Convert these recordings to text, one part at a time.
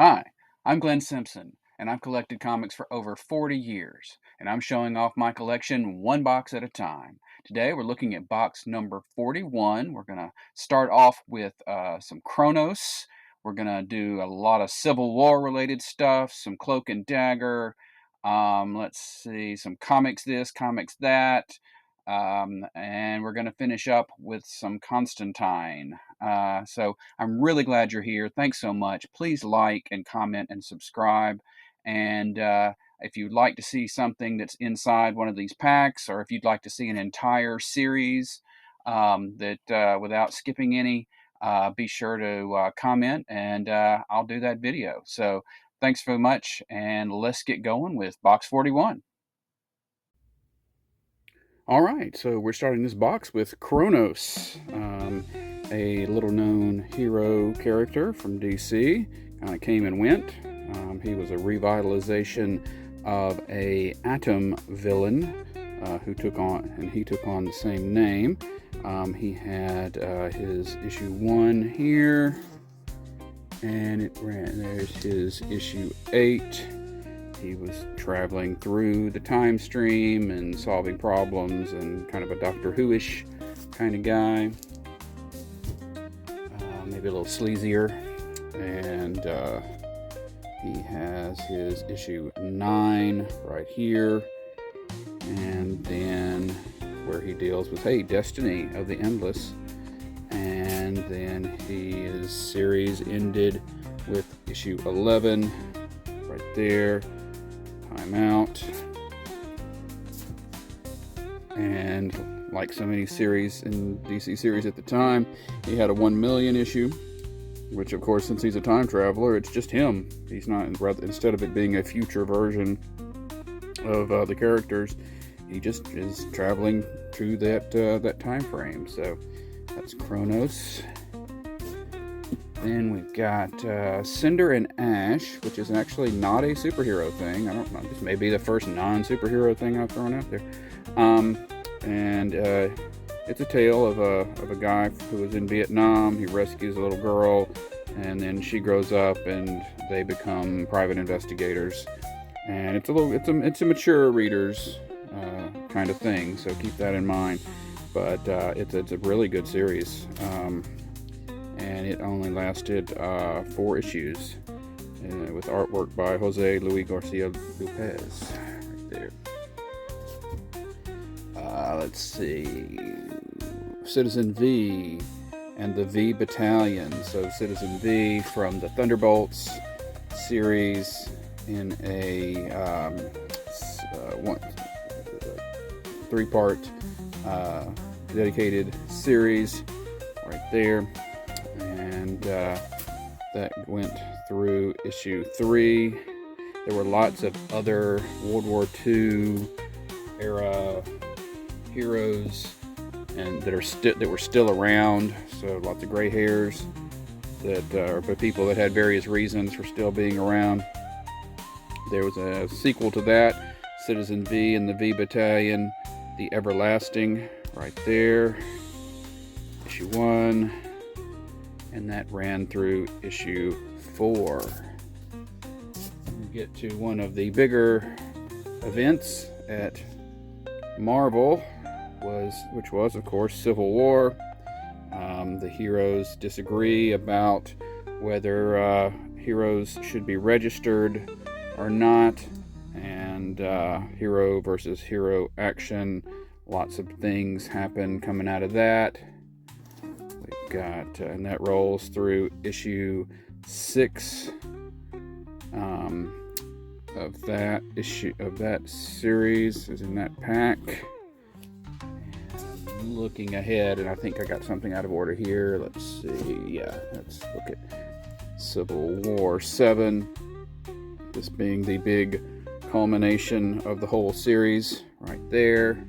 Hi, I'm Glenn Simpson, and I've collected comics for over 40 years, and I'm showing off my collection one box at a time. Today we're looking at box number 41. We're going to start off with some Chronos. We're going to do a lot of Civil War related stuff, some Cloak and Dagger. Let's see, some comics this, comics that. And we're going to finish up with some Constantine. So I'm really glad you're here. Thanks so much. Please like and comment and subscribe. And if you'd like to see something that's inside one of these packs, or if you'd like to see an entire series without skipping any, be sure to comment and I'll do that video. So thanks very much, and let's get going with box 41. All right, so we're starting this box with Chronos, a little-known hero character from DC. Kind of came and went. He was a revitalization of a Atom villain he took on the same name. He had his issue 1 here, and there's his issue 8. He was traveling through the time stream and solving problems, and kind of a Doctor Who-ish kind of guy. Maybe a little sleazier. And he has his issue 9 right here. And then where he deals with, hey, Destiny of the Endless. And then his series ended with issue 11 right there. Time out. And like so many series in DC series at the time, he had a 1 million issue, which of course, since he's a time traveler, it's just him. He's not, instead of it being a future version of the characters, he just is traveling through that time frame. So that's Chronos. Then we've got Cinder and Ashe, which is actually not a superhero thing. I don't know. This may be the first non-superhero thing I've thrown out there. And it's a tale of a guy who was in Vietnam. He rescues a little girl, and then she grows up, and they become private investigators. And it's a mature readers kind of thing, so keep that in mind. But it's a really good series. And it only lasted 4 issues, with artwork by Jose Luis Garcia Lopez, right there. Let's see, Citizen V and the V Battalion. So Citizen V from the Thunderbolts series in a 3-part dedicated series right there. And that went through issue 3. There were lots of other World War II era heroes and that were still around. So lots of gray hairs that are people that had various reasons for still being around. There was a sequel to that, Citizen V and the V Battalion, The Everlasting, right there, issue 1. And that ran through issue 4. We get to one of the bigger events at Marvel, which was of course Civil War. The heroes disagree about whether heroes should be registered or not, and hero versus hero action. Lots of things happen coming out of that. Got and that rolls through issue 6 of that series is in that pack. And looking ahead, and I think I got something out of order here. Let's see. Yeah, let's look at Civil War 7. This being the big culmination of the whole series right there.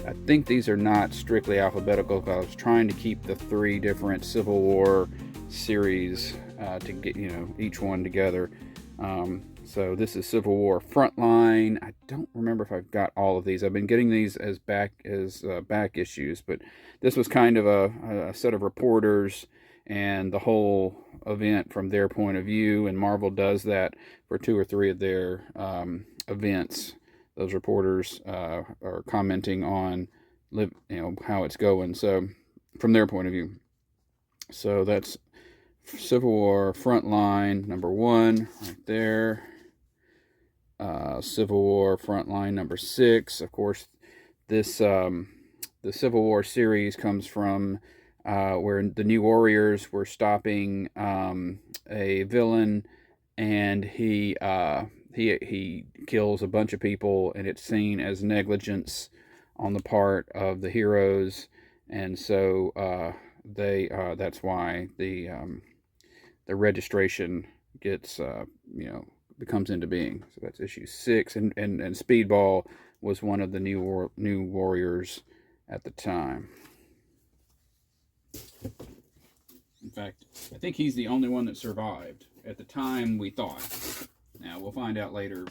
I think these are not strictly alphabetical, because I was trying to keep the 3 different Civil War series to get each one together. So this is Civil War Frontline. I don't remember if I've got all of these. I've been getting these as back issues, but this was kind of a set of reporters and the whole event from their point of view. And Marvel does that for 2 or 3 of their events. Those reporters are commenting on, how it's going. So from their point of view. So that's Civil War Frontline number 1 right there. Civil War Frontline number 6. Of course, this the Civil War series comes from where the New Warriors were stopping a villain, and he kills a bunch of people, and it's seen as negligence on the part of the heroes, and so that's why the registration gets becomes into being. So that's issue 6, and Speedball was one of the new warriors at the time. In fact, I think he's the only one that survived at the time, we thought. Now we'll find out later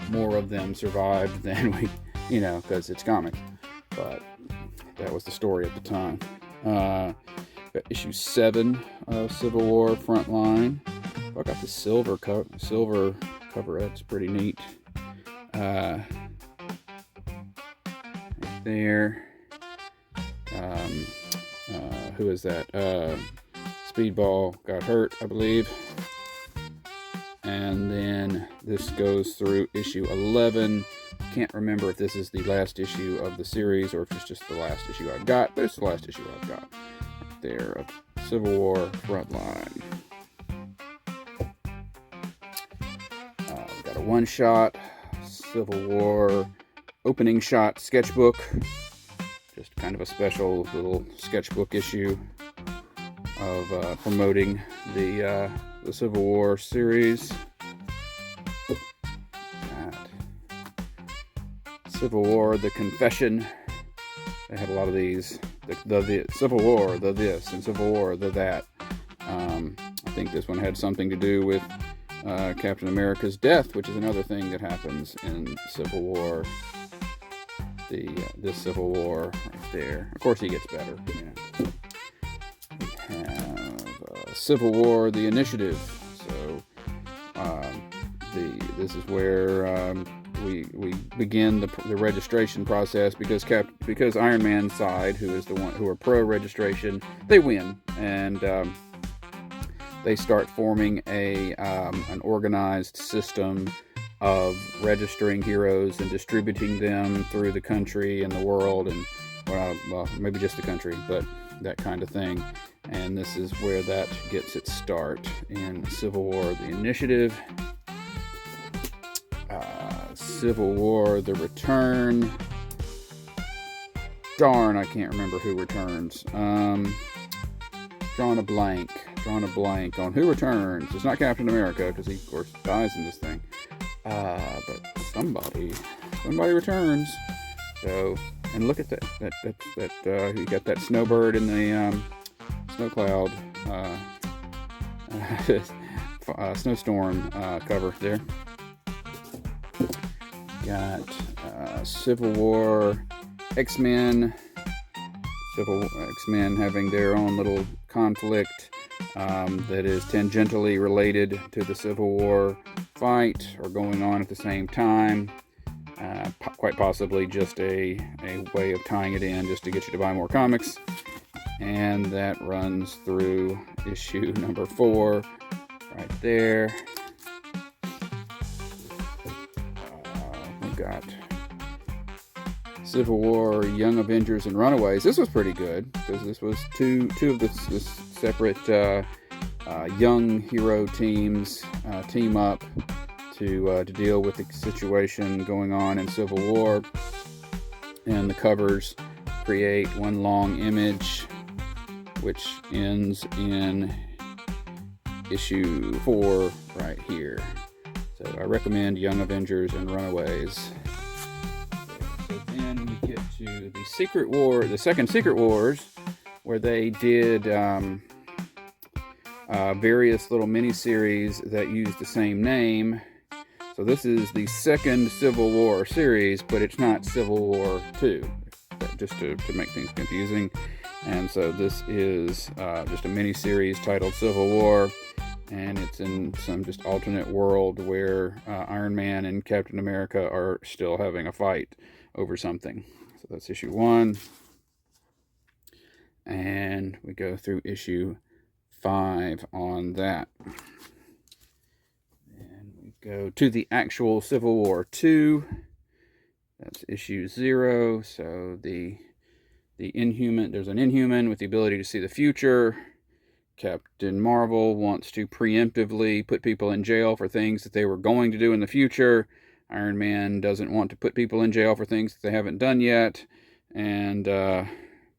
more of them survived than we, because it's comic. But that was the story at the time. Issue 7 of Civil War Frontline. I got the silver cover. That's pretty neat. Right there. Who is that? Speedball got hurt, I believe. And then this goes through issue 11. Can't remember if this is the last issue of the series or if it's just the last issue I've got, but it's the last issue I've got. Right there of Civil War Frontline. We've got a one-shot Civil War opening shot sketchbook. Just kind of a special little sketchbook issue of promoting the Civil War series. Got Civil War, The Confession. They had a lot of these. The Civil War, the this, and Civil War, the that. I think this one had something to do with Captain America's death, which is another thing that happens in Civil War. This Civil War right there. Of course, he gets better. We have Civil War: The Initiative. So this is where we begin the registration process because Iron Man's side, who is the one who are pro registration, they win, and they start forming an organized system of registering heroes and distributing them through the country and the world, and well, maybe just the country, but that kind of thing. And this is where that gets its start in Civil War: The Initiative. Civil War: The Return. Darn, I can't remember who returns. Drawing a blank on who returns. It's not Captain America, because he, of course, dies in this thing. But somebody returns. So, and look at that. You got that snowbird in the snow cloud, snowstorm cover there. Got Civil War X-Men. X-Men having their own little conflict that is tangentially related to the Civil War fight, or going on at the same time. Quite possibly just a way of tying it in just to get you to buy more comics. And that runs through issue number 4 right there. We've got Civil War, Young Avengers, and Runaways. This was pretty good because this was two of the separate young hero teams team up to deal with the situation going on in Civil War, and the covers create one long image, which ends in issue 4 right here. So I recommend Young Avengers and Runaways. So then we get to the Secret War, the second Secret Wars, where they did various little mini-series that use the same name. So this is the second Civil War series, but it's not Civil War 2, just to make things confusing. And so this is just a mini-series titled Civil War, and it's in some just alternate world where Iron Man and Captain America are still having a fight over something. So that's issue 1. And we go through issue 5 on that. And we go to the actual Civil War 2. That's issue 0. So the Inhuman, there's an Inhuman with the ability to see the future. Captain Marvel wants to preemptively put people in jail for things that they were going to do in the future. Iron Man doesn't want to put people in jail for things that they haven't done yet. And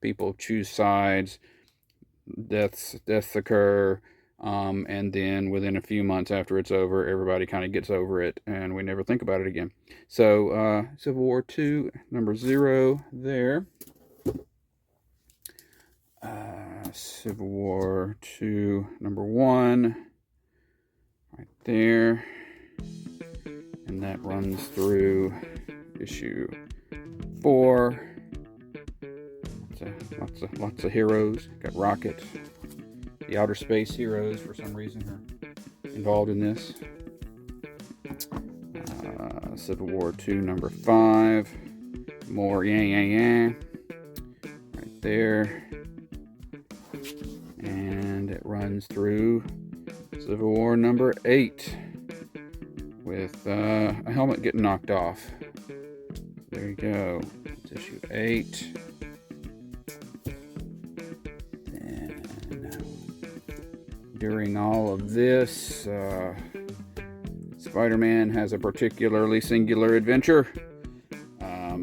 people choose sides. Deaths occur. And then within a few months after it's over, everybody kind of gets over it, and we never think about it again. So Civil War 2, number 0 there. Civil War 2, number 1, right there. And that runs through issue 4. Lots of heroes. Got Rocket. The outer space heroes, for some reason, are involved in this. Civil War 2, number 5. More yeah. Right there. And it runs through Civil War number 8 with a helmet getting knocked off. There you go. It's issue 8. And during all of this, Spider-Man has a particularly singular adventure.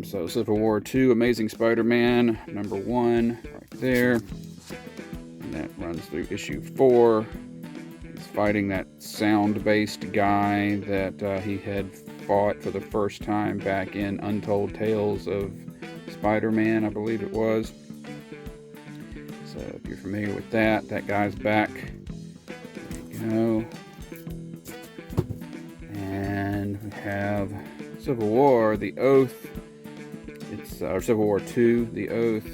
So Civil War 2, Amazing Spider-Man, number 1, right there. And that runs through issue 4. He's fighting that sound-based guy that he had fought for the first time back in Untold Tales of Spider-Man, I believe it was. So if you're familiar with that, that guy's back. There you go. And we have Civil War, The Oath. It's Civil War 2, The Oath,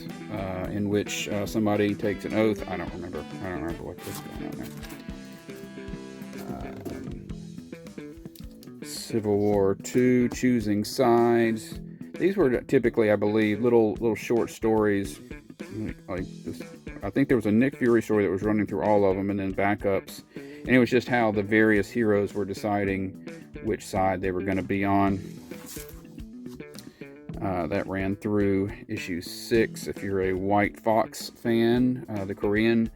in which somebody takes an oath. I don't remember what's going on there. Civil War 2, Choosing Sides. These were typically, I believe, little short stories. Like this, I think there was a Nick Fury story that was running through all of them, and then backups. And it was just how the various heroes were deciding which side they were going to be on. That ran through issue 6. If you're a White Fox fan, the Korean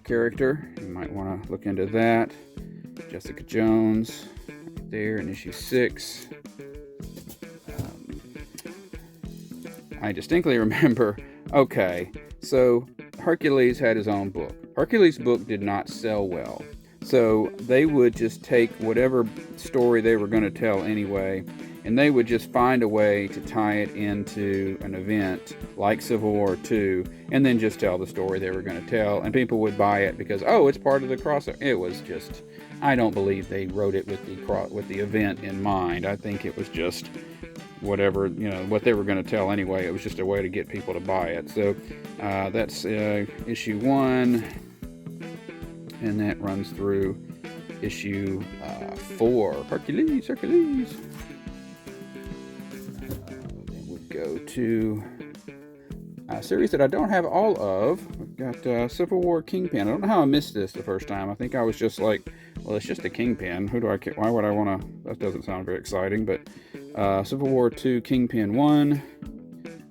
character, you might want to look into that. Jessica Jones, right there in issue 6. I distinctly remember, okay, so Hercules had his own book. Hercules' book did not sell well. So they would just take whatever story they were going to tell anyway, and they would just find a way to tie it into an event like Civil War 2, and then just tell the story they were going to tell, and people would buy it because, oh, it's part of the crossover. It was just, I don't believe they wrote it with the event in mind. I think it was just whatever, what they were going to tell anyway. It was just a way to get people to buy it. So that's issue 1, and that runs through issue 4. Hercules. Then we go to a series that I don't have all of. We've got Civil War Kingpin. I don't know how I missed this the first time. I think I was just like, well, it's just a Kingpin. Why would I want to? That doesn't sound very exciting. But Civil War 2 Kingpin 1,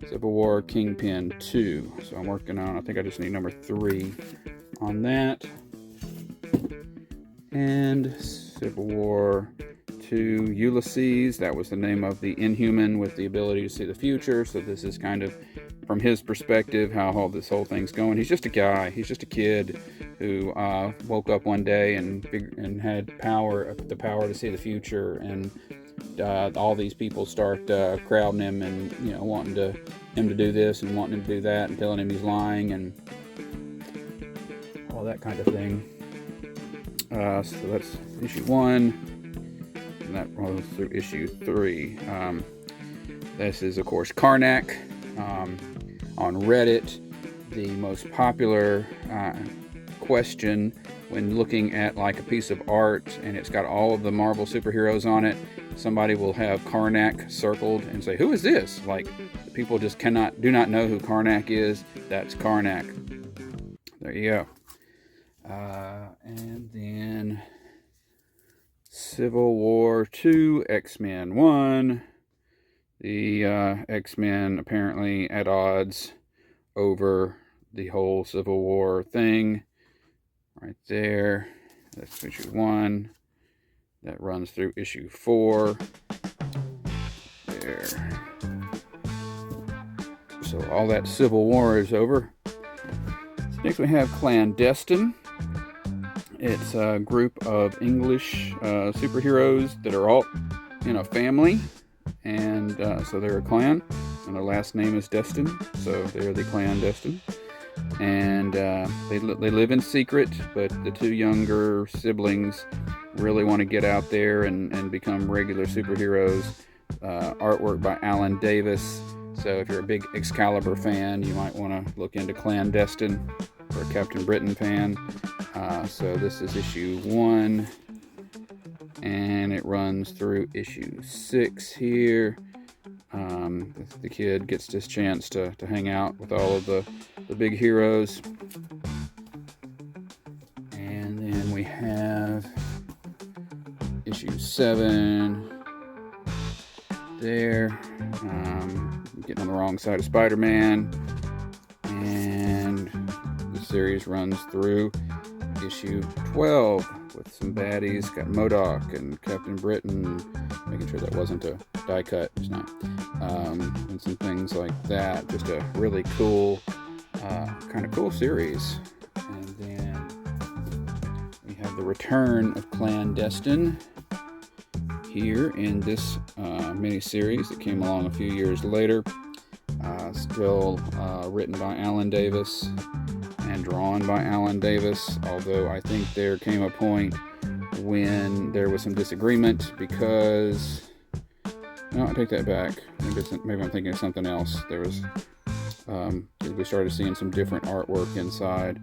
Civil War Kingpin 2. So I'm working on, I think I just need number 3 on that. And Civil War 2 Ulysses. That was the name of the Inhuman with the ability to see the future. So this is kind of from his perspective how all this whole thing's going. He's just a guy. He's just a kid who woke up one day and had the power to see the future. And all these people start crowding him and wanting him to do this and wanting him to do that and telling him he's lying and all that kind of thing. So that's issue 1, and that runs through issue 3. This is, of course, Karnak on Reddit. the most popular question when looking at like a piece of art and it's got all of the Marvel superheroes on it. Somebody will have Karnak circled and say, who is this? Like, people just do not know who Karnak is. That's Karnak. There you go. And then Civil War 2, X-Men 1. The X-Men apparently at odds over the whole Civil War thing. Right there. That's issue 1. That runs through issue 4. There. So all that Civil War is over. So next we have ClanDestine. It's a group of English superheroes that are all in a family. And so they're a clan. And their last name is Destine. So they're the ClanDestine. And they live in secret, but the two younger siblings really want to get out there and become regular superheroes. Artwork by Alan Davis. So if you're a big Excalibur fan, you might want to look into ClanDestine, or a Captain Britain fan. So this is issue 1, and it runs through issue 6 here. The kid gets this chance to hang out with all of the big heroes. And then we have issue 7 there. Getting on the wrong side of Spider-Man. And the series runs through issue 12 with some baddies. Got MODOK and Captain Britain. Making sure that wasn't a die cut. It's not. And some things like that. Just a really cool, kind of cool series. And then we have the return of ClanDestine here in this mini-series that came along a few years later. Still written by Alan Davis and drawn by Alan Davis, although I think there came a point when there was some disagreement because... No, I take that back. Maybe I'm thinking of something else. There was... we started seeing some different artwork inside,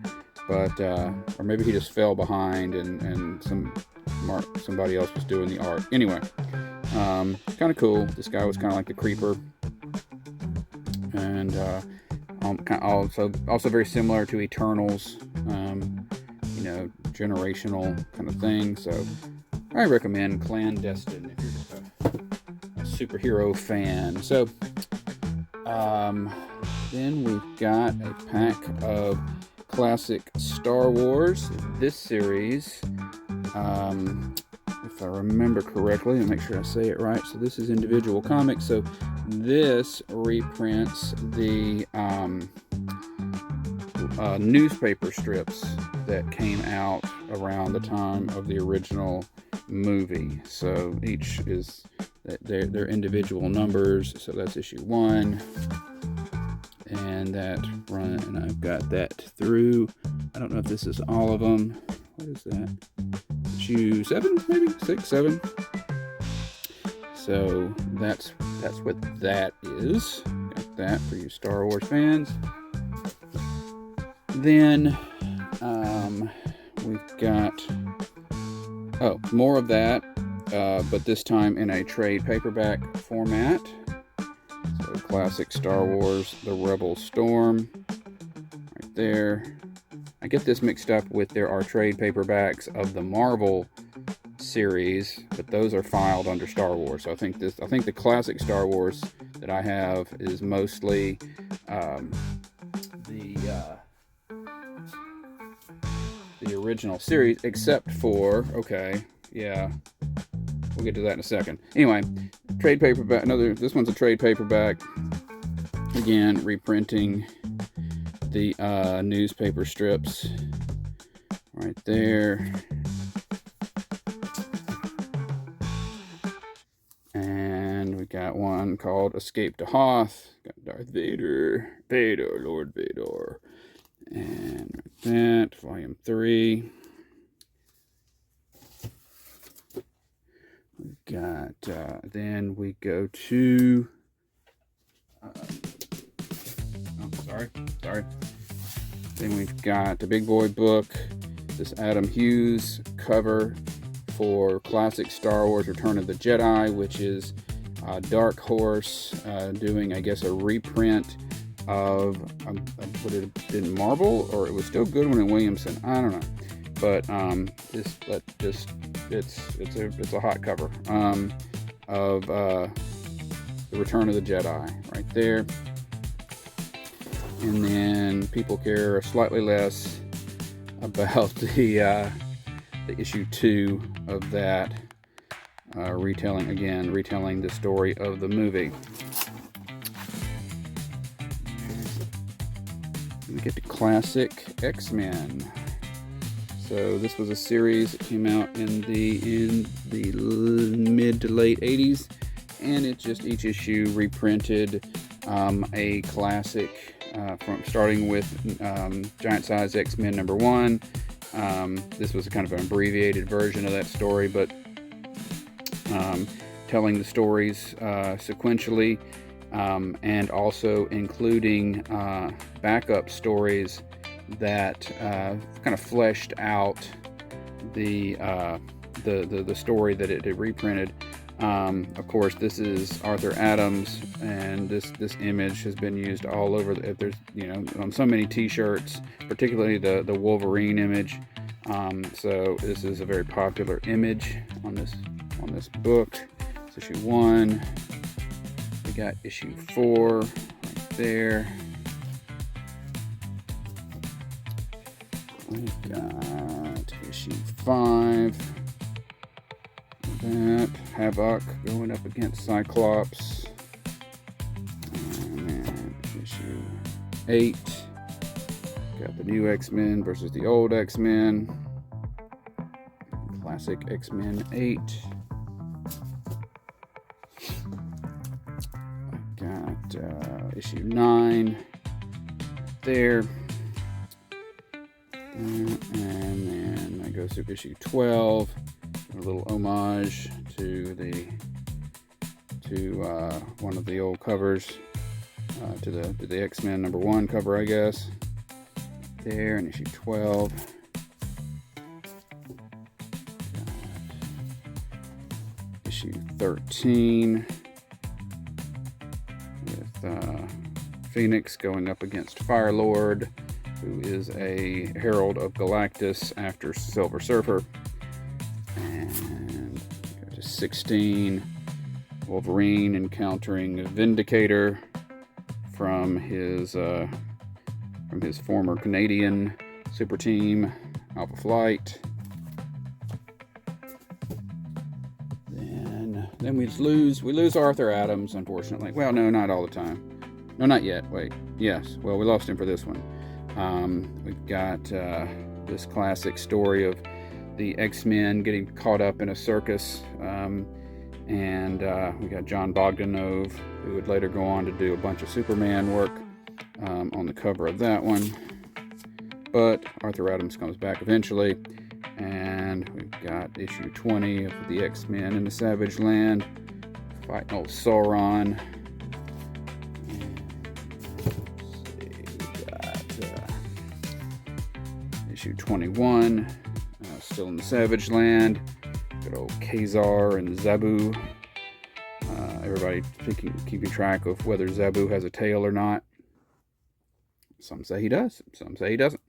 but... or maybe he just fell behind and somebody else was doing the art. Anyway, kind of cool. This guy was kind of like the Creeper. And also very similar to Eternals, generational kind of thing. So I recommend ClanDestine if you're just a superhero fan. So then we've got a pack of classic Star Wars. This series, if I remember correctly, and make sure I say it right. So this is individual comics. So this reprints the newspaper strips that came out around the time of the original movie. So each is their individual numbers. So that's issue 1, and and I've got that through. I don't know if this is all of them. What is that? Issue 7, maybe 6, 7. So that's what that is. Got that for you Star Wars fans. Then we've got more of that, but this time in a trade paperback format. So classic Star Wars, The Rebel Storm, right there. I get this mixed up with there are trade paperbacks of the Marvel series, but those are filed under Star Wars. So I think the classic Star Wars that I have is mostly the original series, except for we'll get to that in a second. Anyway, trade paperback. This one's a trade paperback. Again, reprinting the newspaper strips right there. And we got one called Escape to Hoth. Got Darth Vader, Lord Vader. And that, volume 3. We've got, then we go to, sorry. Then we've got the Big Boy book, this Adam Hughes cover for classic Star Wars Return of the Jedi, which is Dark Horse doing, I guess, a reprint of would it have been Marvel, or it was still Goodwin and Williamson? I don't know, but it's a hot cover of the Return of the Jedi right there. And then people care slightly less about the issue 2 of that, retelling the story of the movie. We get to classic X-Men. So this was a series that came out in the mid to late 80s, and it just each issue reprinted a classic. From starting with Giant Size X-Men #1. This was kind of an abbreviated version of that story, but telling the stories sequentially, and also including backup stories that kind of fleshed out the story that it reprinted. Of course, this is Arthur Adams, and this image has been used all over. There's, on so many T-shirts, particularly the Wolverine image. So this is a very popular image on this book. It's issue 1. We got issue 4 right there. We got issue 5. That Havoc going up against Cyclops, and then issue 8, got the new X-Men versus the old X-Men, classic X-Men 8. Got issue 9 there, and then I go through issue 12. A little homage to one of the old covers, to the X-Men #1 cover, I guess. There in issue 12. Got issue 13 with Phoenix going up against Firelord, who is a herald of Galactus after Silver Surfer. And go to 16, Wolverine encountering Vindicator from his former Canadian super team, Alpha Flight. Then we lose Arthur Adams, unfortunately. Well, no, not all the time. No, not yet. Wait, yes. Well, we lost him for this one. We've got this classic story of the X-Men getting caught up in a circus, and we got John Bogdanove, who would later go on to do a bunch of Superman work on the cover of that one. But Arthur Adams comes back eventually, and we've got issue 20 of the X-Men in the Savage Land fighting old Sauron. We've got issue 21. Still in the Savage Land. Good old Khazar and Zabu. Everybody keeping track of whether Zabu has a tail or not. Some say he does, some say he doesn't.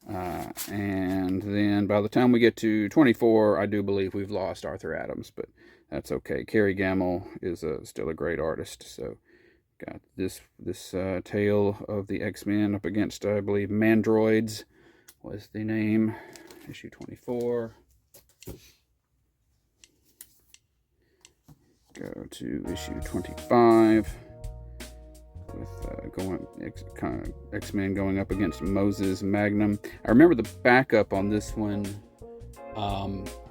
And then by the time we get to 24, I do believe we've lost Arthur Adams, but that's okay. Kerry Gamble is still a great artist. So got this tale of the X-Men up against, I believe, Mandroids was the name. Issue 24. Go to issue 25 with X-Men going up against Moses Magnum. I remember the backup on this one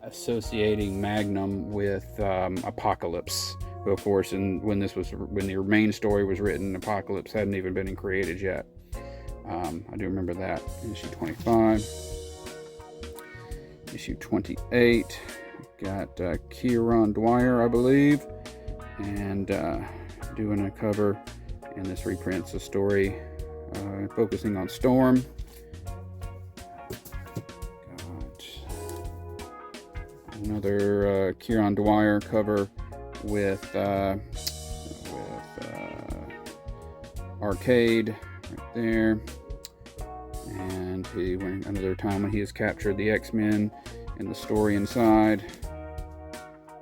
associating Magnum with Apocalypse. But of course, when the main story was written, Apocalypse hadn't even been created yet. I do remember that. Issue 25. Issue 28, got Kieron Dwyer, I believe, and doing a cover, and this reprints a story focusing on Storm. Another Kieran Dwyer cover with Arcade right there. And another time when he has captured the X-Men in the story inside.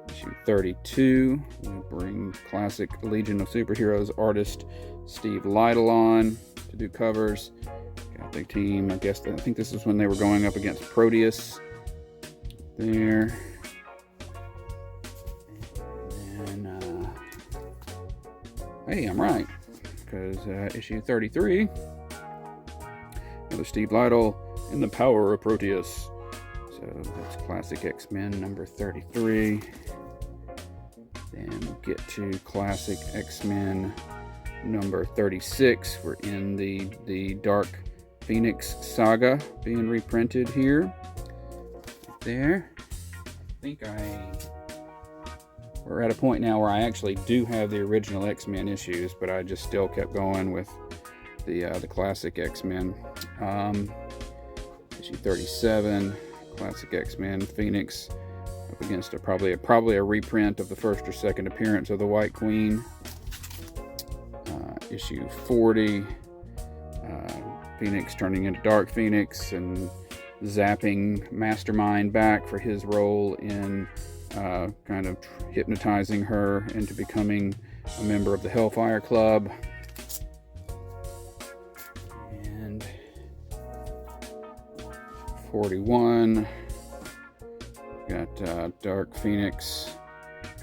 Issue 32, we bring classic Legion of Superheroes artist Steve Lytle on to do covers. Got the team, I think this is when they were going up against Proteus. There. And then, hey, I'm right, because issue 33, another Steve Lytle in the power of Proteus. So that's classic X-Men number 33. Then we get to classic X-Men number 36. We're in the Dark Phoenix saga being reprinted here. There. I think we're at a point now where I actually do have the original X-Men issues, but I just still kept going with the classic X-Men. Issue 37, classic X-Men Phoenix up against probably a reprint of the first or second appearance of the White Queen. Issue 40, Phoenix turning into Dark Phoenix and zapping Mastermind back for his role in kind of hypnotizing her into becoming a member of the Hellfire Club. And 41, got Dark Phoenix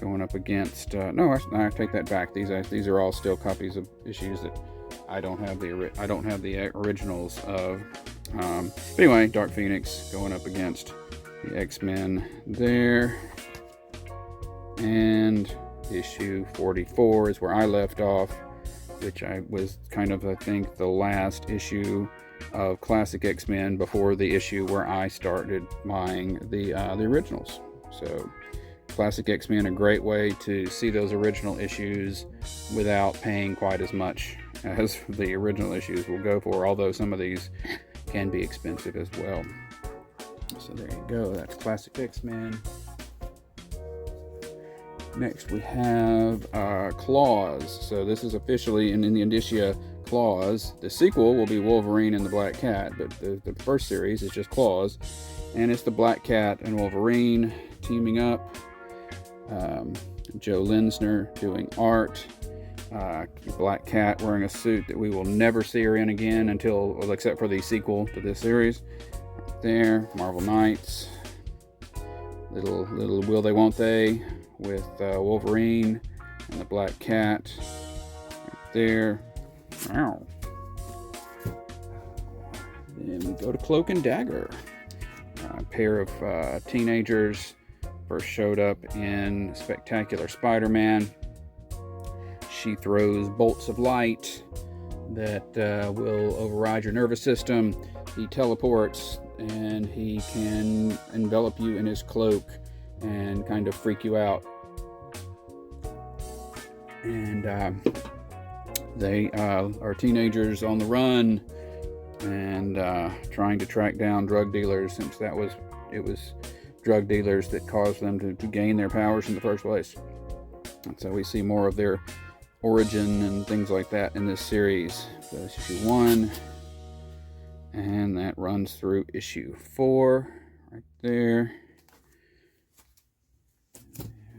going up against no, I take that back. These are all still copies of issues that I don't have the originals of. But anyway, Dark Phoenix going up against the X-Men there. And issue 44 is where I left off, which was kind of, I think, the last issue of classic X-Men before the issue where I started buying the originals. So classic X-Men, a great way to see those original issues without paying quite as much as the original issues will go for, although some of these can be expensive as well. So there you go, that's classic X-Men. Next we have Claws. So this is officially in the indicia Claws. The sequel will be Wolverine and the Black Cat, but the first series is just Claws, and it's the Black Cat and Wolverine teaming up. Joe Linsner doing art. Black Cat wearing a suit that we will never see her in again except for the sequel to this series. Right there, Marvel Knights. Little will they won't they with Wolverine and the Black Cat. Right there. Wow. Then we go to Cloak and Dagger. A pair of teenagers first showed up in Spectacular Spider-Man. She throws bolts of light that will override your nervous system. He teleports and he can envelop you in his cloak and kind of freak you out. And they are teenagers on the run and trying to track down drug dealers, since it was drug dealers that caused them to gain their powers in the first place. And so we see more of their origin and things like that in this series. So that's issue 1, and that runs through issue 4 right there.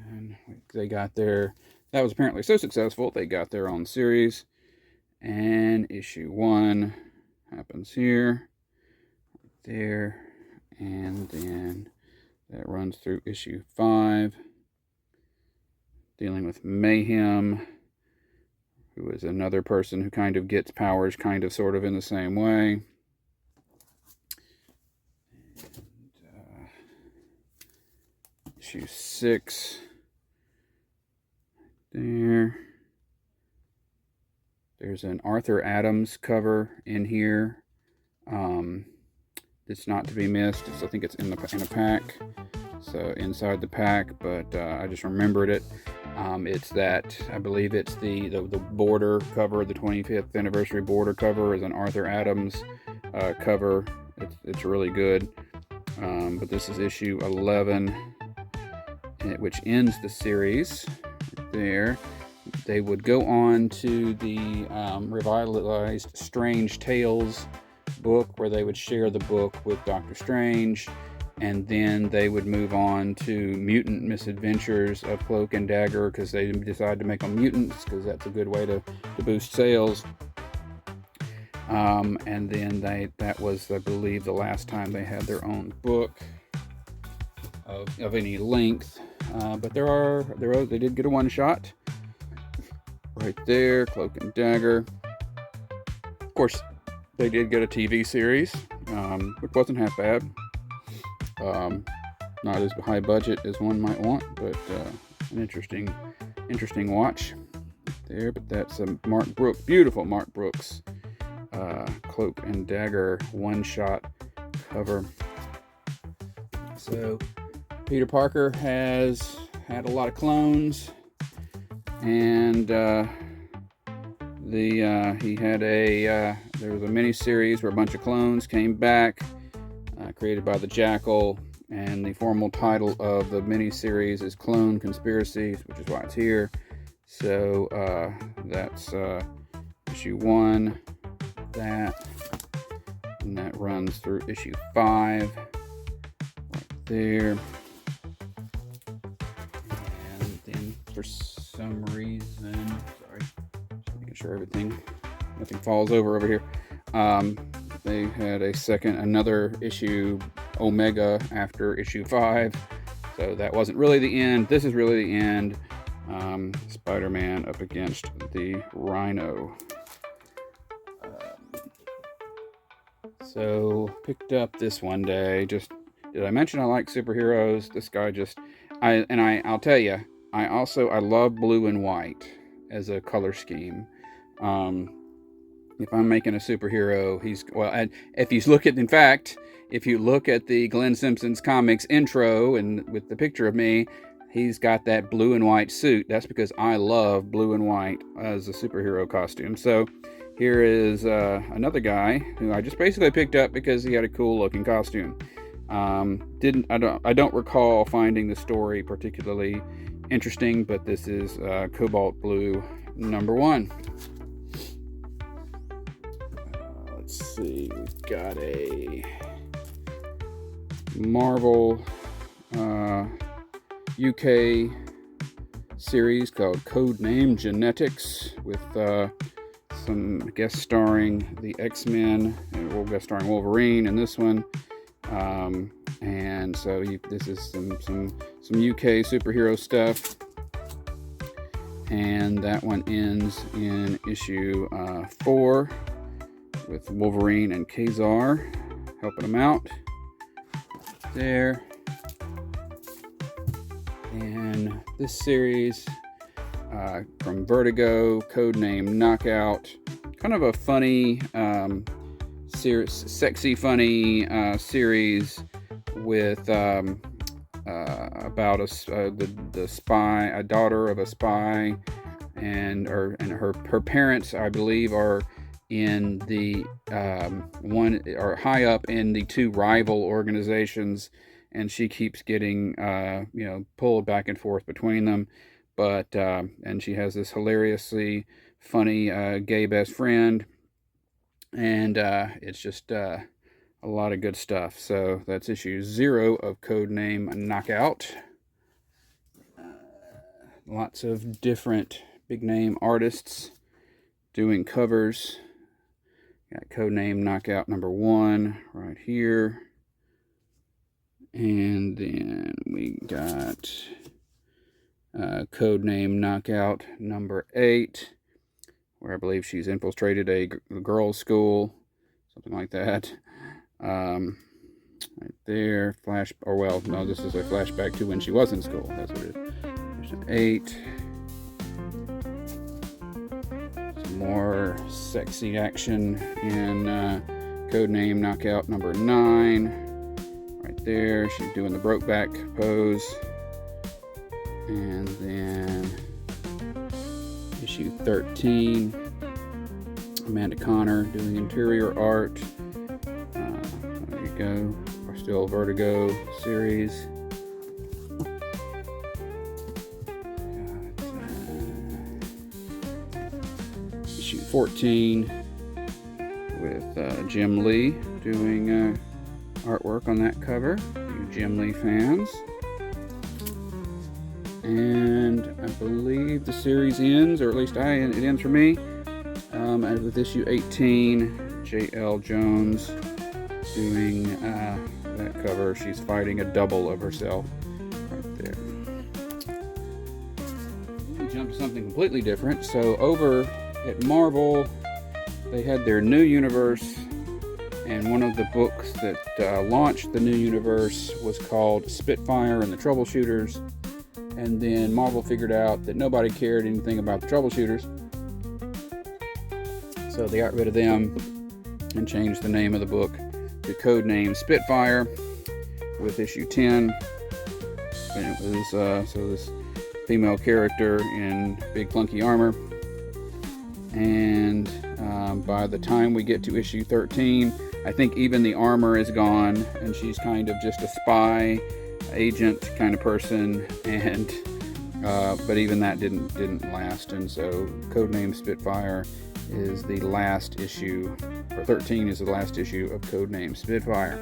And they got that was apparently so successful they got their own series, and issue 1 happens here, right there, and then that runs through issue 5, dealing with Mayhem, who is another person who kind of gets powers kind of sort of in the same way. And, issue 6 there. There's an Arthur Adams cover in here. It's not to be missed. I think it's in a pack, so inside the pack, but I just remembered it. It's that, I believe it's the border cover, the 25th anniversary border cover is an Arthur Adams cover. It's really good. But this is issue 11, which ends the series right there. They would go on to the revitalized Strange Tales book, where they would share the book with Doctor Strange, and then they would move on to Mutant Misadventures of Cloak and Dagger, because they decided to make them mutants, because that's a good way to boost sales. And then that was, I believe, the last time they had their own book of any length. But they did get a one-shot right there, Cloak and Dagger. Of course, they did get a TV series, which wasn't half bad. Not as high budget as one might want, but an interesting watch there. But that's a beautiful Mark Brooks Cloak and Dagger one-shot cover. So Peter Parker has had a lot of clones, and there was a mini series where a bunch of clones came back, created by the Jackal, and the formal title of the mini series is Clone Conspiracies, which is why it's here. So that's issue 1, and that runs through issue 5 right there. And then for some reason, sorry, just making sure nothing falls over here. They had another issue, Omega, after issue 5. So that wasn't really the end. This is really the end. Spider-Man up against the Rhino. So picked up this one day. Did I mention I like superheroes? This guy I'll tell you, I love blue and white as a color scheme. If I'm making a superhero, if you look at the Glenn Simpson's comics intro and with the picture of me, he's got that blue and white suit. That's because I love blue and white as a superhero costume. So here is another guy who I just basically picked up because he had a cool looking costume. I don't recall finding the story particularly interesting, but this is Cobalt Blue #1. Let's see, we've got a Marvel UK series called Codename Genetix, with some guest starring the X-Men, and guest starring Wolverine in this one. And so this is some UK superhero stuff, and that one ends in issue 4 with Wolverine and Kazar helping him out there. And this series from Vertigo, Codename Knockout, kind of a funny sexy funny series with about the spy, a daughter of a spy, and her parents, I believe, are in the high up in the 2 rival organizations, and she keeps getting pulled back and forth between them. But and she has this hilariously funny gay best friend, and it's just a lot of good stuff. So that's issue 0 of Codename Knockout. Lots of different big name artists doing covers. Got Codename Knockout #1 right here. And then we got Codename Knockout #8, where I believe she's infiltrated a girls' school, something like that. Right there, this is a flashback to when she was in school. That's what it is. There's 8. Some more sexy action in Codename Knockout #9. Right there, she's doing the Brokeback pose. And then issue 13, Amanda Connor doing interior art. There you go. Our still Vertigo series. 14 with Jim Lee doing artwork on that cover. You Jim Lee fans. And I believe the series ends, or at least it ends for me, with issue 18, J.L. Jones doing that cover. She's fighting a double of herself right there. We jump to something completely different. So over at Marvel, they had their new universe, and one of the books that launched the new universe was called Spitfire and the Troubleshooters. And then Marvel figured out that nobody cared anything about the Troubleshooters, so they got rid of them and changed the name of the book to Codename Spitfire with issue 10. And it was so this female character in big clunky armor. And by the time we get to issue 13, I think even the armor is gone, and she's kind of just a spy agent kind of person, and but even that didn't last, and so Codename Spitfire is the last issue, or 13 is the last issue of Codename Spitfire.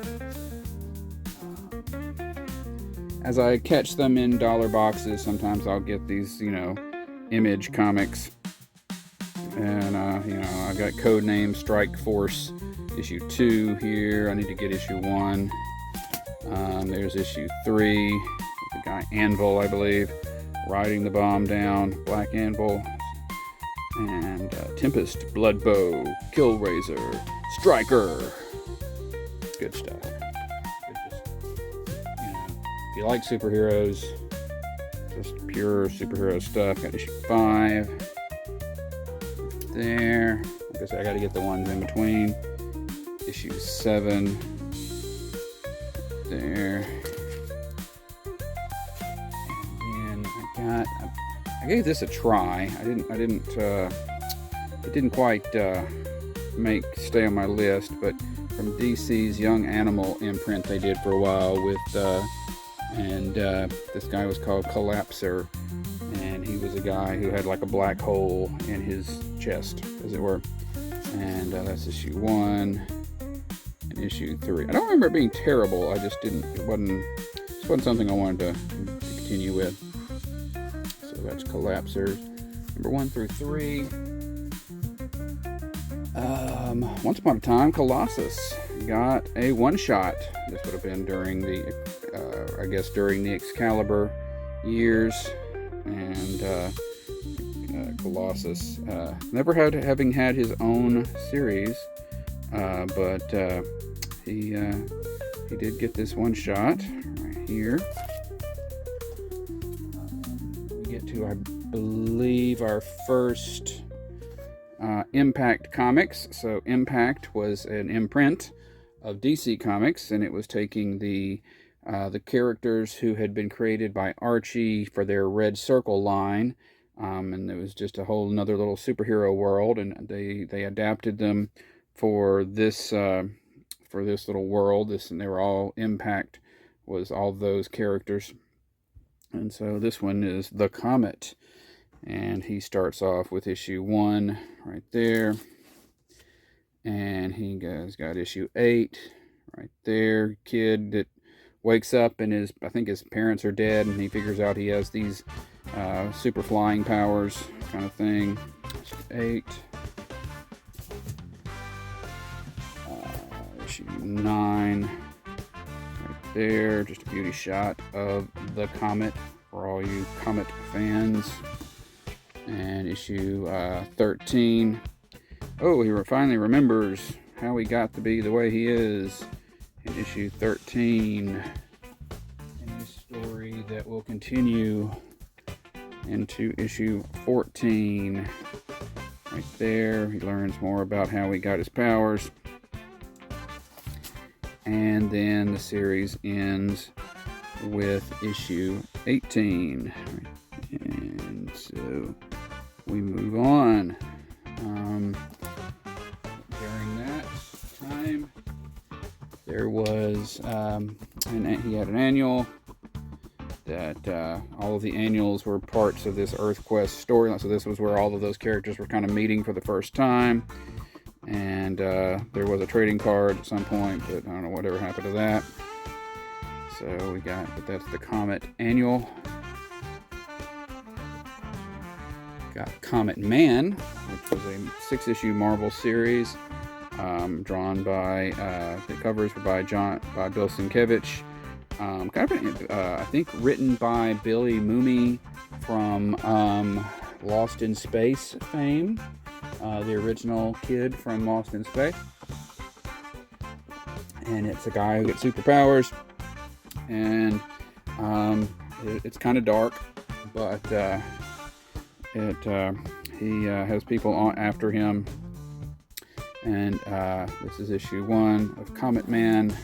As I catch them in dollar boxes, sometimes I'll get these, Image comics, and I got Codename Strike Force issue 2 here. I need to get issue 1. There's issue 3, the guy Anvil, I believe, riding the bomb down, Black Anvil, and Tempest, Bloodbow, Killraiser, Striker. Good stuff. If you like superheroes, just pure superhero stuff. Got issue 5 there. I guess I got to get the ones in between. Issue 7. There, and then I gave this a try. It didn't quite stay on my list, but from DC's Young Animal imprint they did for a while with, this guy was called Collapser, and he was a guy who had like a black hole in his chest, as it were, and that's issue 1. Issue 3. I don't remember it being terrible. I just it wasn't something I wanted to continue with. So that's Collapsers, number 1 through 3. Once upon a time, Colossus got a one-shot. This would have been during during the Excalibur years, and Colossus never having had his own series, but he did get this one shot right here. We get to, I believe, our first Impact Comics. So Impact was an imprint of DC Comics, and it was taking the characters who had been created by Archie for their Red Circle line, and it was just a whole another little superhero world, and they adapted them for this little world. And they were all Impact was all those characters. And so this one is the Comet, and he starts off with issue 1 right there, and he got issue 8 right there. Kid that wakes up and I think his parents are dead, and he figures out he has these super flying powers kind of thing. Issue 8. Issue 9 right there, just a beauty shot of the Comet for all you Comet fans. And issue 13. Oh, he finally remembers how he got to be the way he is in issue 13. And a story that will continue into issue 14. Right there, he learns more about how he got his powers. And then the series ends with issue 18. And so we move on. During that time, there was, and he had an annual that all of the annuals were parts of this EarthQuest storyline. So this was where all of those characters were kind of meeting for the first time. And there was a trading card at some point, but I don't know whatever happened to that. So we got, but that's the Comet annual. Got Comet Man, which was a 6-issue Marvel series, drawn by, the covers were by Bill Sienkiewicz. I think written by Billy Mooney from Lost in Space fame, the original kid from Lost in Space. And it's a guy who gets superpowers, and it's kind of dark, but he has people on after him. And this is issue 1 of Comet Man.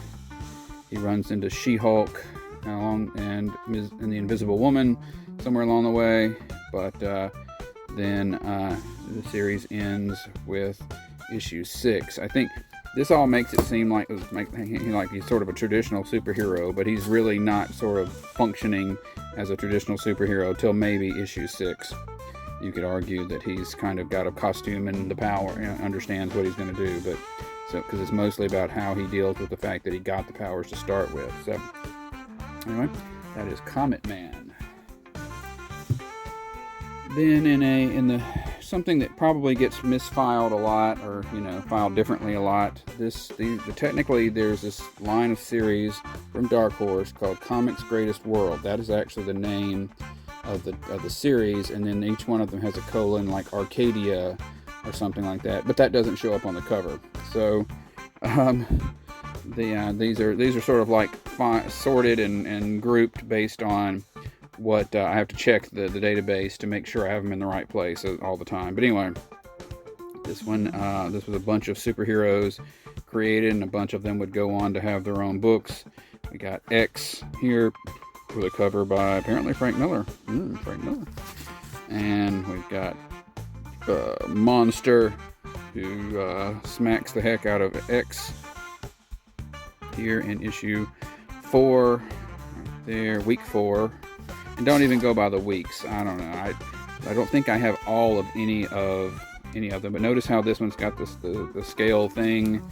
He runs into She-Hulk and the Invisible Woman somewhere along the way, but then the series ends with issue 6. I think this all makes it seem like he's sort of a traditional superhero, but he's really not sort of functioning as a traditional superhero till maybe issue 6. You could argue that he's kind of got a costume and the power, understands what he's going to do, but because it's mostly about how he deals with the fact that he got the powers to start with. So anyway, that is Comet Man. Then in something that probably gets misfiled a lot, or filed differently a lot. Technically there's this line of series from Dark Horse called Comics Greatest World. That is actually the name of the series, and then each one of them has a colon, like Arcadia or something like that, but that doesn't show up on the cover. So these are sort of like sorted and grouped based on what I have to check the database to make sure I have them in the right place all the time. But anyway, this one, this was a bunch of superheroes created, and a bunch of them would go on to have their own books. We got X here with a cover by apparently Frank Miller. Frank Miller. And we've got Monster, who smacks the heck out of X here in issue 4, right there, week 4. And don't even go by the weeks. I don't know. I don't think I have all of any of them. But notice how this one's got the scale thing.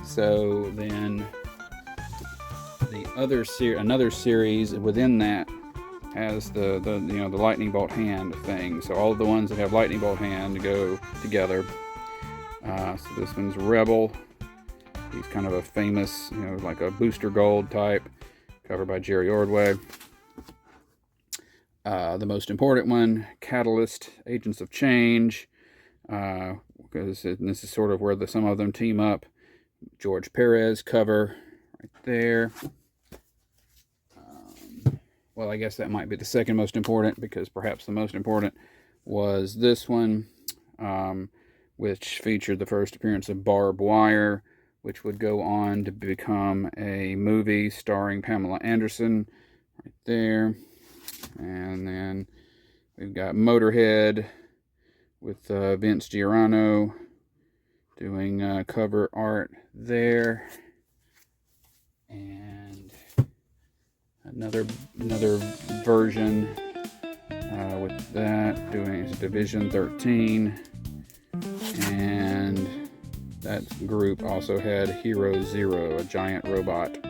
So then another series within that has the lightning bolt hand thing. So all of the ones that have lightning bolt hand go together. So this one's Rebel. He's kind of a famous, like a Booster Gold type, covered by Jerry Ordway. The most important one, Catalyst, Agents of Change, because this is sort of where some of them team up. George Perez cover right there. Well, I guess that might be the second most important, because perhaps the most important was this one, which featured the first appearance of Barb Wire, which would go on to become a movie starring Pamela Anderson right there. And then we've got Motorhead with Vince Giorano doing cover art there. And another version with that doing Division 13. And that group also had Hero Zero, a giant robot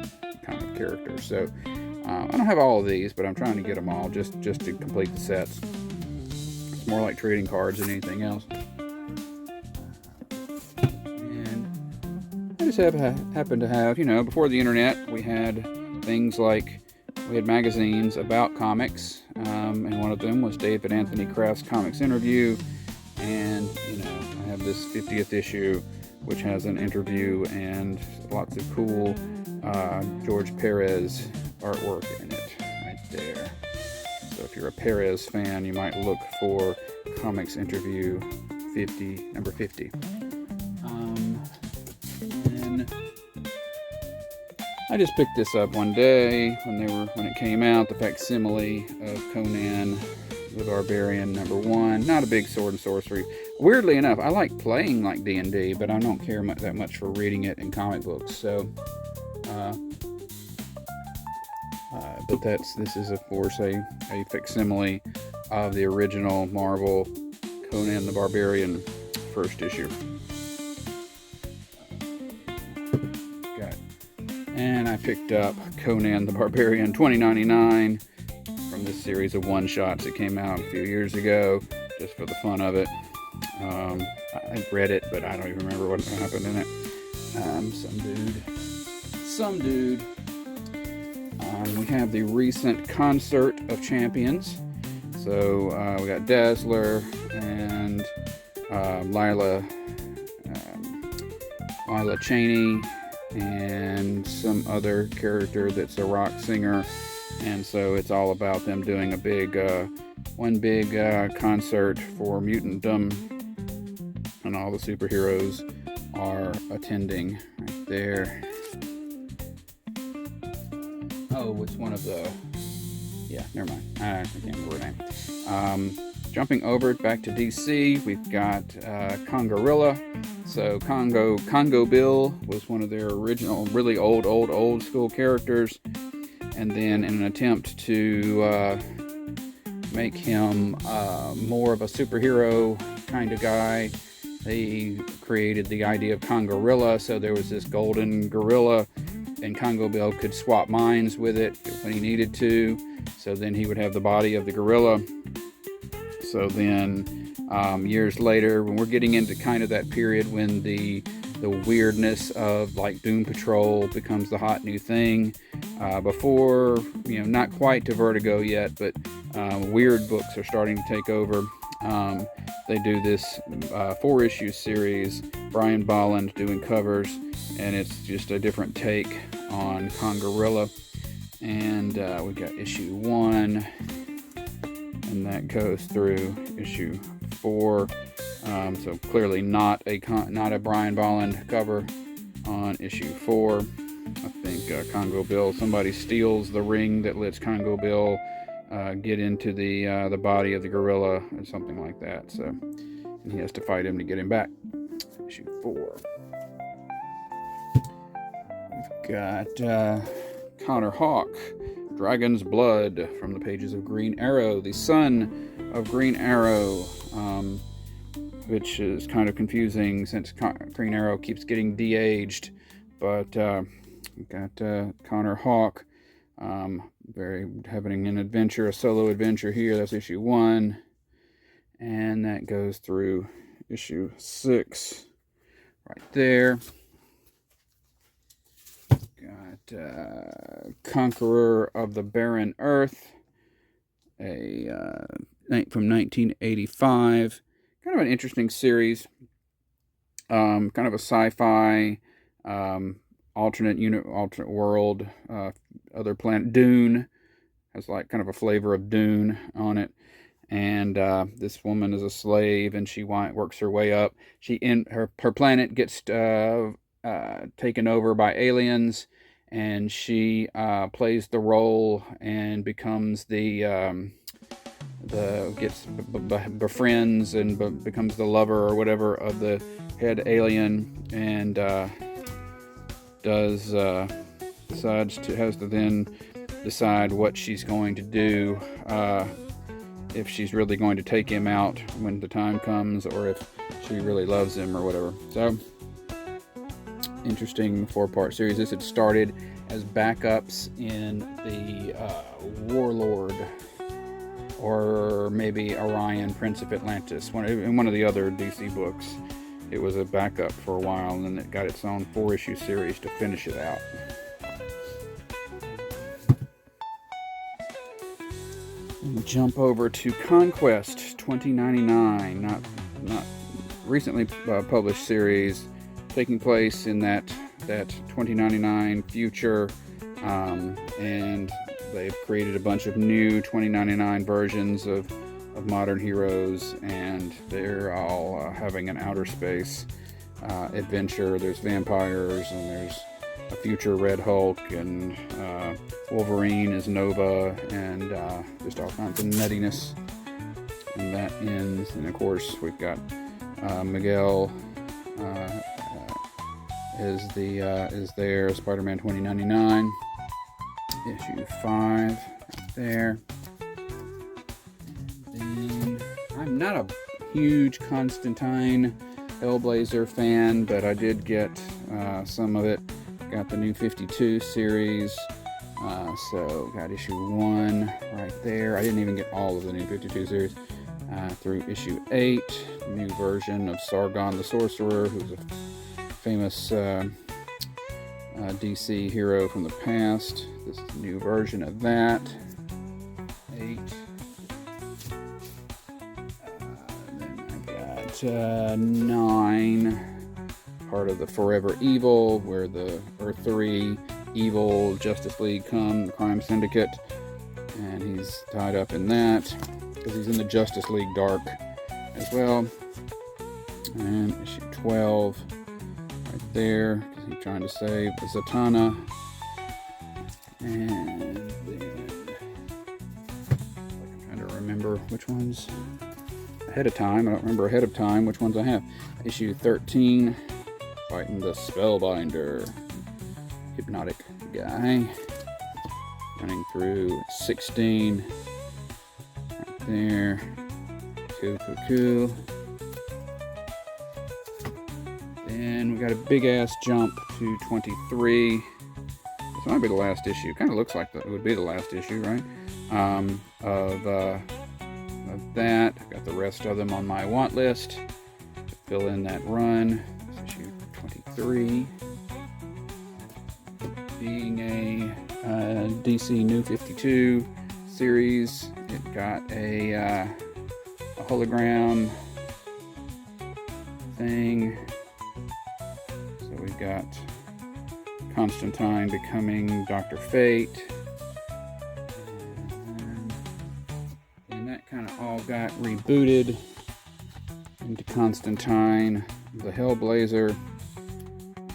kind of character. So I don't have all of these, but I'm trying to get them all just to complete the sets. It's more like trading cards than anything else. And I just happen to have, before the internet, we had things like, we had magazines about comics, and one of them was David Anthony Kraft's Comics Interview, and, I have this 50th issue, which has an interview and lots of cool George Perez artwork in it right there. So if you're a Perez fan, you might look for Comics Interview 50, number 50. And I just picked this up one day when it came out, the facsimile of Conan the Barbarian #1. Not a big sword and sorcery. Weirdly enough, I like playing like D&D, but I don't care that much for reading it in comic books. So but this is of course a facsimile of the original Marvel Conan the Barbarian first issue. And I picked up Conan the Barbarian 2099 from this series of one-shots that came out a few years ago, just for the fun of it. I read it, but I don't even remember what happened in it. Some dude. We have the recent Concert of Champions. So we got Dazzler and Lila Cheney, and some other character that's a rock singer, and so it's all about them doing a big concert for mutantdom, and all the superheroes are attending right there. Oh, it's one of the, yeah, never mind, I can't remember her name. Jumping over back to DC, we've got Congorilla. So Congo Bill was one of their original, really old school characters, and then in an attempt to make him more of a superhero kind of guy, they created the idea of Congorilla. So there was this golden gorilla, and Congo Bill could swap minds with it when he needed to. So then he would have the body of the gorilla. So then years later, when we're getting into kind of that period when the weirdness of like Doom Patrol becomes the hot new thing, before, not quite to Vertigo yet, but weird books are starting to take over. They do this 4-issue series, Brian Bolland doing covers, and it's just a different take on Congorilla. And we got issue 1, and that goes through issue 4. So clearly not a Brian Bolland cover on issue 4. I think Congo Bill, somebody steals the ring that lets Congo Bill get into the body of the gorilla or something like that. So, and he has to fight him to get him back. Issue 4. We've got Connor Hawk, Dragon's Blood, from the pages of Green Arrow, the son of Green Arrow, which is kind of confusing since Green Arrow keeps getting de-aged. But we've got Connor Hawk having an adventure, a solo adventure here. That's issue 1, and that goes through issue 6 right there. Got Conqueror of the Barren Earth, from 1985. Kind of an interesting series. Kind of a sci-fi, alternate world, other planet. Dune has like kind of a flavor of Dune on it. And this woman is a slave, and she works her way up. Her planet gets taken over by aliens, and she plays the role and becomes befriends and becomes the lover or whatever of the head alien, and has to then decide what she's going to do, if she's really going to take him out when the time comes, or if she really loves him or whatever. So, interesting 4-part series. This had started as backups in the Warlord, or maybe Orion, Prince of Atlantis, in one of the other DC books. It was a backup for a while, and then it got its own 4-issue series to finish it out. We'll jump over to Conquest 2099, not recently published series, taking place in that 2099 future, and they've created a bunch of new 2099 versions of modern heroes, and they're all having an outer space adventure. There's vampires, and there's a future Red Hulk, and Wolverine is Nova, and just all kinds of nuttiness. And that ends, and of course we've got Miguel is there, Spider-Man 2099. issue 5 right there. And then I'm not a huge Constantine Hellblazer fan, but I did get some of it. Got the new 52 series, so got issue 1 right there. I didn't even get all of the new 52 series through issue 8. New version of Sargon the Sorcerer, who's a famous DC hero from the past. This is a new version of that. 8. Then I got 9. Part of the Forever Evil, where the Earth 3 evil Justice League come, the crime syndicate, and he's tied up in that because he's in the Justice League Dark as well. And issue 12 right there, because he's trying to save Zatanna. And then I'm trying to remember which ones ahead of time. I don't remember ahead of time which ones I have. Issue 13, fighting the Spellbinder, hypnotic guy. Running through 16 right there. Cool. Then we got a big ass jump to 23. This might be the last issue. Kind of looks like it would be the last issue, right? Of that. I've got the rest of them on my want list to fill in that run. This issue 23. Being a DC New 52 series, it got a hologram thing. So we've got Constantine becoming Dr. Fate. And that kind of all got rebooted into Constantine, the Hellblazer.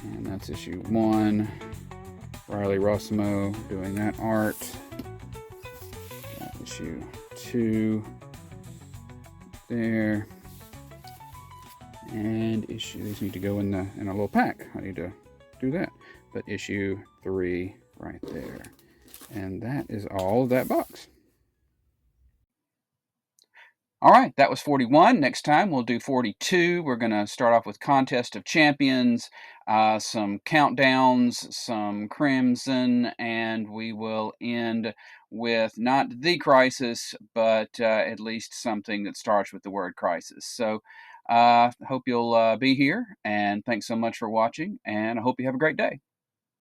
And that's issue 1. Riley Rossimo doing that art. Issue 2 there. And these need to go in a little pack. I need to do that. But issue 3 right there. And that is all of that box. All right, that was 41. Next time we'll do 42. We're going to start off with Contest of Champions, some countdowns, some Crimson, and we will end with not the Crisis, but at least something that starts with the word Crisis. So I hope you'll be here, and thanks so much for watching, and I hope you have a great day.